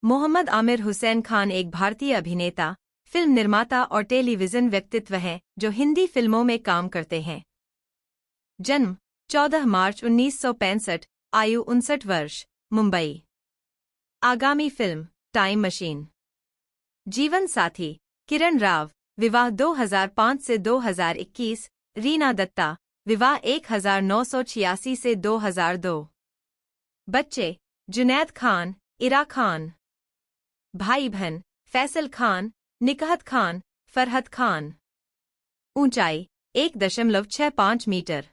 मोहम्मद आमिर हुसैन खान एक भारतीय अभिनेता, फिल्म निर्माता और टेलीविज़न व्यक्तित्व हैं जो हिंदी फिल्मों में काम करते हैं। जन्म 14 मार्च 1965, आयु 59 वर्ष, मुंबई। आगामी फिल्म टाइम मशीन। जीवन साथी किरण राव, विवाह 2005 से 2021, रीना दत्ता, विवाह 1986 से 2002। बच्चे जुनैद खान, इरा खान। भाई बहन फैसल खान, निकहत खान, फरहत खान। ऊंचाई 1.65 metre.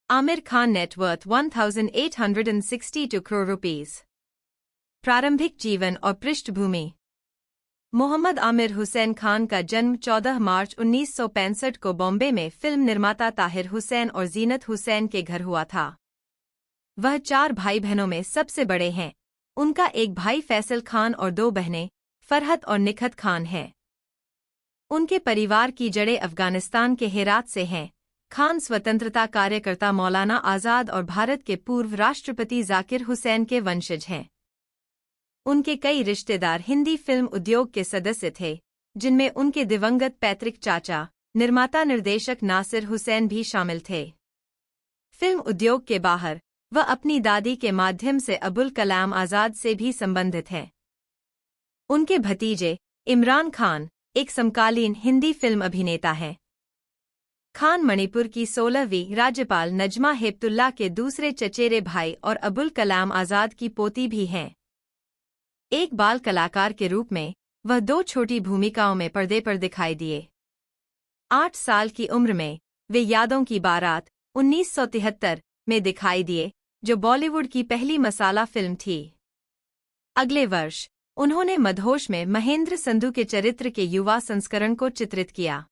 Aamir Khan net worth 1862 crore rupees. प्रारंभिक जीवन और पृष्ठभूमि। मोहम्मद आमिर हुसैन खान का जन्म 14 मार्च 1965 को बॉम्बे में फिल्म निर्माता ताहिर हुसैन और जीनत हुसैन के घर हुआ था। वह 4 भाई बहनों में सबसे बड़े हैं। उनका एक भाई फैसल खान और 2 बहनें फरहत और निकहत खान हैं। उनके परिवार की जड़ें अफगानिस्तान के हेरात से हैं। खान स्वतंत्रता कार्यकर्ता मौलाना आज़ाद और भारत के पूर्व राष्ट्रपति जाकिर हुसैन के वंशज हैं। उनके कई रिश्तेदार हिंदी फिल्म उद्योग के सदस्य थे, जिनमें उनके दिवंगत पैतृक चाचा, निर्माता निर्देशक नासिर हुसैन भी शामिल थे। फिल्म उद्योग के बाहर वह अपनी दादी के माध्यम से अबुल कलाम आज़ाद से भी संबंधित हैं। उनके भतीजे इमरान खान एक समकालीन हिंदी फिल्म अभिनेता हैं। खान मणिपुर की 16वीं राज्यपाल नजमा हेपतुल्ला के दूसरे चचेरे भाई और अबुल कलाम आज़ाद की पोती भी हैं। एक बाल कलाकार के रूप में वह 2 छोटी भूमिकाओं में पर्दे पर दिखाई दिए। 8 साल की उम्र में वे यादों की बारात 1973 में दिखाई दिए, जो बॉलीवुड की पहली मसाला फिल्म थी। अगले वर्ष उन्होंने मदहोश में महेंद्र संधू के चरित्र के युवा संस्करण को चित्रित किया।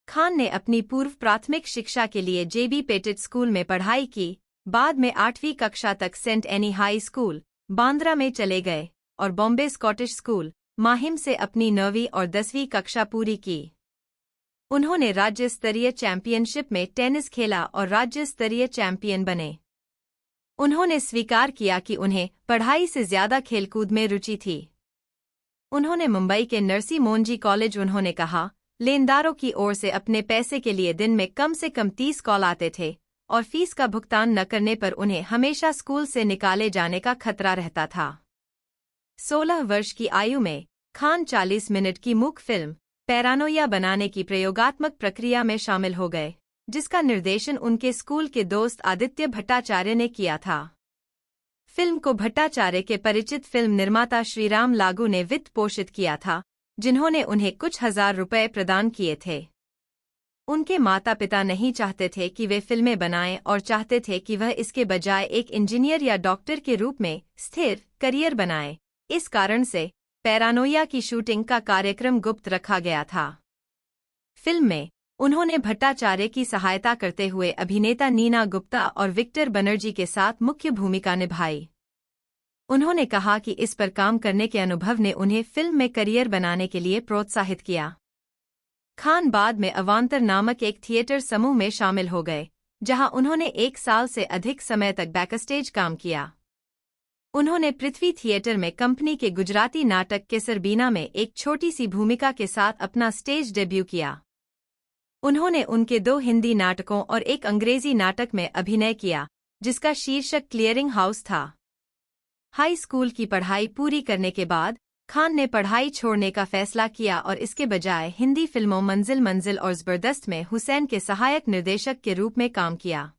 खान ने अपनी पूर्व प्राथमिक शिक्षा के लिए जेबी पेटेट स्कूल में पढ़ाई की, बाद में 8वीं कक्षा तक Saint Anne High School, Bandra में चले गए और बॉम्बे स्कॉटिश स्कूल, माहिम से अपनी 9वीं और 10वीं कक्षा पूरी की। उन्होंने राज्य स्तरीय चैंपियनशिप में टेनिस खेला और राज्य स्तरीय चैंपियन बने। उन्होंने स्वीकार किया कि उन्हें पढ़ाई से ज्यादा खेलकूद में रुचि थी। उन्होंने मुंबई के नरसी मोहनजी कॉलेज उन्होंने कहा, लेनदारों की ओर से अपने पैसे के लिए दिन में कम से कम 30 कॉल आते थे और फीस का भुगतान न करने पर उन्हें हमेशा स्कूल से निकाले जाने का खतरा रहता था। 16 वर्ष की आयु में खान 40 मिनट की मूक फिल्म पैरानोया बनाने की प्रयोगात्मक प्रक्रिया में शामिल हो गए, जिसका निर्देशन उनके स्कूल के दोस्त आदित्य भट्टाचार्य ने किया था। फिल्म को भट्टाचार्य के परिचित फिल्म निर्माता श्रीराम लागू ने वित्त पोषित किया था, जिन्होंने उन्हें कुछ हजार रुपए प्रदान किए थे। उनके माता पिता नहीं चाहते थे कि वे फिल्में बनाएं और चाहते थे कि वह इसके बजाय एक इंजीनियर या डॉक्टर के रूप में स्थिर करियर बनाए। इस कारण से पैरानोया की शूटिंग का कार्यक्रम गुप्त रखा गया था। फिल्म में उन्होंने भट्टाचार्य की सहायता करते हुए अभिनेता नीना गुप्ता और विक्टर बनर्जी के साथ मुख्य भूमिका निभाई। उन्होंने कहा कि इस पर काम करने के अनुभव ने उन्हें फिल्म में करियर बनाने के लिए प्रोत्साहित किया। खान बाद में अवांतर नामक एक थिएटर समूह में शामिल हो गए, जहां उन्होंने 1 साल से अधिक समय तक बैकस्टेज काम किया। उन्होंने पृथ्वी थिएटर में कंपनी के गुजराती नाटक केसरबीना में एक छोटी सी भूमिका के साथ अपना स्टेज डेब्यू किया। उन्होंने उनके 2 हिंदी नाटकों और एक अंग्रेजी नाटक में अभिनय किया, जिसका शीर्षक क्लियरिंग हाउस था। हाई स्कूल की पढ़ाई पूरी करने के बाद खान ने पढ़ाई छोड़ने का फैसला किया और इसके बजाय हिंदी फिल्मों मंजिल मंजिल और ज़बरदस्त में हुसैन के सहायक निर्देशक के रूप में काम किया।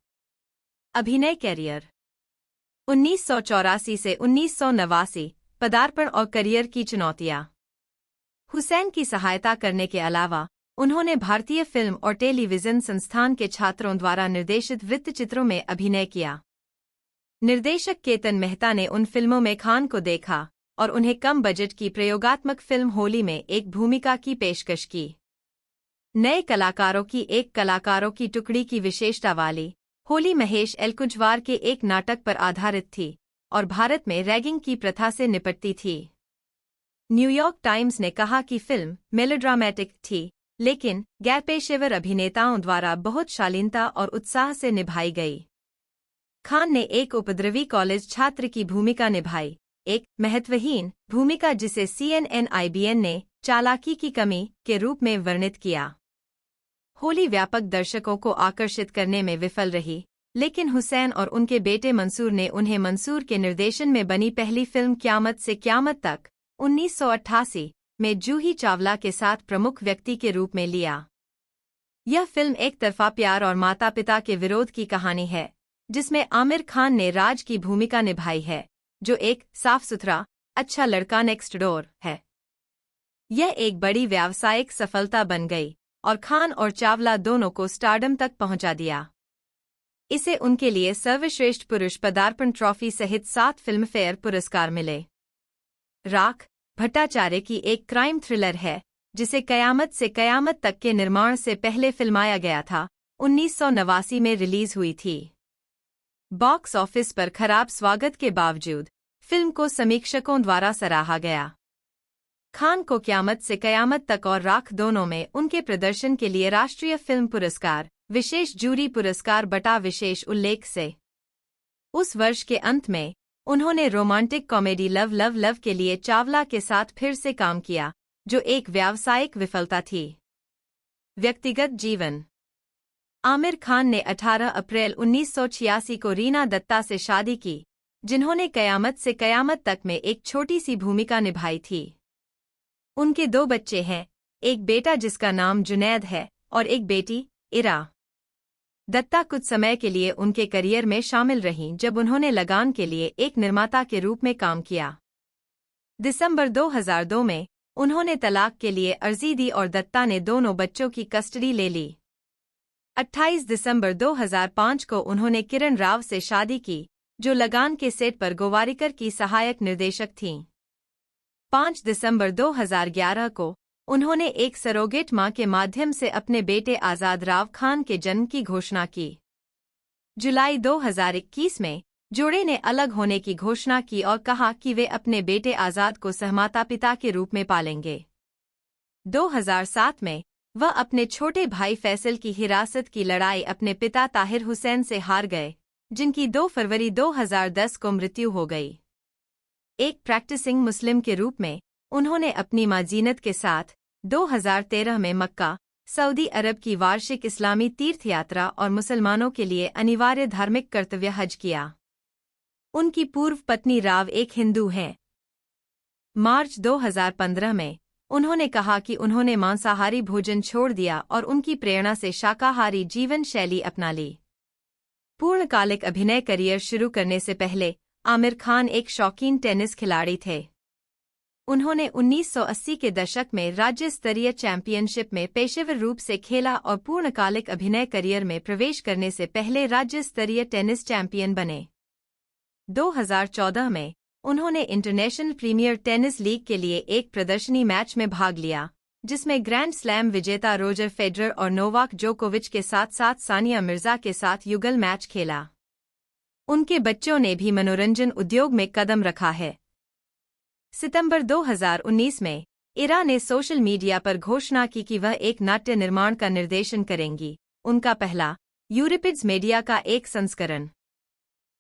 अभिनय कैरियर 1984 से 1989, पदार्पण और करियर की चुनौतियां। हुसैन की सहायता करने के अलावा उन्होंने भारतीय फिल्म और टेलीविज़न संस्थान के छात्रों द्वारा निर्देशित वृत्तचित्रों में अभिनय किया। निर्देशक केतन मेहता ने उन फिल्मों में खान को देखा और उन्हें कम बजट की प्रयोगात्मक फिल्म होली में एक भूमिका की पेशकश की। नए कलाकारों की टुकड़ी की विशेषता वाली होली महेश एलकुंचवार के एक नाटक पर आधारित थी और भारत में रैगिंग की प्रथा से निपटती थी। न्यूयॉर्क टाइम्स ने कहा कि फिल्म मेलोड्रामेटिक थी, लेकिन गैरपेशेवर अभिनेताओं द्वारा बहुत शालीनता और उत्साह से निभाई गई। खान ने एक उपद्रवी कॉलेज छात्र की भूमिका निभाई, एक महत्वहीन भूमिका जिसे CNN-IBN ने चालाकी की कमी के रूप में वर्णित किया। होली व्यापक दर्शकों को आकर्षित करने में विफल रही, लेकिन हुसैन और उनके बेटे मंसूर ने उन्हें मंसूर के निर्देशन में बनी पहली फिल्म क़यामत से क़यामत तक 1988 में जूही चावला के साथ प्रमुख व्यक्ति के रूप में लिया। यह फिल्म एक तरफा प्यार और माता पिता के विरोध की कहानी है, जिसमें आमिर खान ने राज की भूमिका निभाई है, जो एक साफ सुथरा अच्छा लड़का नेक्स्ट डोर है। यह एक बड़ी व्यावसायिक सफलता बन गई और खान और चावला दोनों को स्टारडम तक पहुंचा दिया। इसे उनके लिए सर्वश्रेष्ठ पुरुष पदार्पण ट्रॉफी सहित 7 फिल्मफेयर पुरस्कार मिले। राख भट्टाचार्य की एक क्राइम थ्रिलर है, जिसे क़यामत से क़यामत तक के निर्माण से पहले फिल्माया गया था। 1989 में रिलीज हुई थी। बॉक्स ऑफिस पर खराब स्वागत के बावजूद फिल्म को समीक्षकों द्वारा सराहा गया। खान को क़यामत से क़यामत तक और राख दोनों में उनके प्रदर्शन के लिए राष्ट्रीय फिल्म पुरस्कार, विशेष जूरी पुरस्कार बटा विशेष उल्लेख से। उस वर्ष के अंत में उन्होंने romantic comedy love love love के लिए चावला के साथ फिर से काम किया, जो एक व्यावसायिक विफलता थी। व्यक्तिगत जीवन। आमिर खान ने 18 अप्रैल 1986 को रीना दत्ता से शादी की, जिन्होंने क़यामत से क़यामत तक में एक छोटी सी भूमिका निभाई थी। उनके 2 बच्चे हैं, एक बेटा जिसका नाम जुनैद है और एक बेटी इरा। दत्ता कुछ समय के लिए उनके करियर में शामिल रहीं जब उन्होंने लगान के लिए एक निर्माता के रूप में काम किया। दिसंबर 2002 में उन्होंने तलाक के लिए अर्जी दी और दत्ता ने दोनों बच्चों की कस्टडी ले ली। 28 दिसंबर 2005 को उन्होंने किरण राव से शादी की, जो लगान के सेट पर गोवारिकर की सहायक निर्देशक थीं। 5 दिसंबर 2011 को उन्होंने एक सरोगेट मां के माध्यम से अपने बेटे आजाद राव खान के जन्म की घोषणा की। जुलाई 2021 में जोड़े ने अलग होने की घोषणा की और कहा कि वे अपने बेटे आजाद को सहमाता पिता के रूप में पालेंगे। 2007 में वह अपने छोटे भाई फैसल की हिरासत की लड़ाई अपने पिता ताहिर हुसैन से हार गए, जिनकी 2 फरवरी 2010 को मृत्यु हो गई। एक प्रैक्टिसिंग मुस्लिम के रूप में उन्होंने अपनी मां जीनत के साथ 2013 में मक्का, सऊदी अरब की वार्षिक इस्लामी तीर्थयात्रा और मुसलमानों के लिए अनिवार्य धार्मिक कर्तव्य हज किया। उनकी पूर्व पत्नी राव एक हिंदू हैं। मार्च 2015 में उन्होंने कहा कि उन्होंने मांसाहारी भोजन छोड़ दिया और उनकी प्रेरणा से शाकाहारी जीवन शैली अपना ली। पूर्णकालिक अभिनय करियर शुरू करने से पहले आमिर खान एक शौकीन टेनिस खिलाड़ी थे। उन्होंने 1980 के दशक में राज्य स्तरीय चैंपियनशिप में पेशेवर रूप से खेला और पूर्णकालिक अभिनय करियर में प्रवेश करने से पहले राज्य स्तरीय टेनिस चैंपियन बने। 2014 में उन्होंने इंटरनेशनल प्रीमियर टेनिस लीग के लिए एक प्रदर्शनी मैच में भाग लिया, जिसमें ग्रैंड स्लैम विजेता रोजर फेडरर और नोवाक जोकोविच के साथ साथ सानिया मिर्जा के साथ युगल मैच खेला। उनके बच्चों ने भी मनोरंजन उद्योग में कदम रखा है। सितंबर 2019 में इरा ने सोशल मीडिया पर घोषणा की कि वह एक नाट्य निर्माण का निर्देशन करेंगी, उनका पहला यूरिपिड्स मीडिया का एक संस्करण।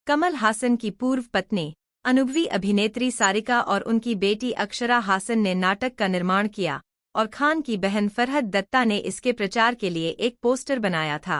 कमल हासन की पूर्व पत्नी अनुभवी अभिनेत्री सारिका और उनकी बेटी अक्षरा हासन ने नाटक का निर्माण किया और खान की बहन फरहत दत्ता ने इसके प्रचार के लिए एक पोस्टर बनाया था।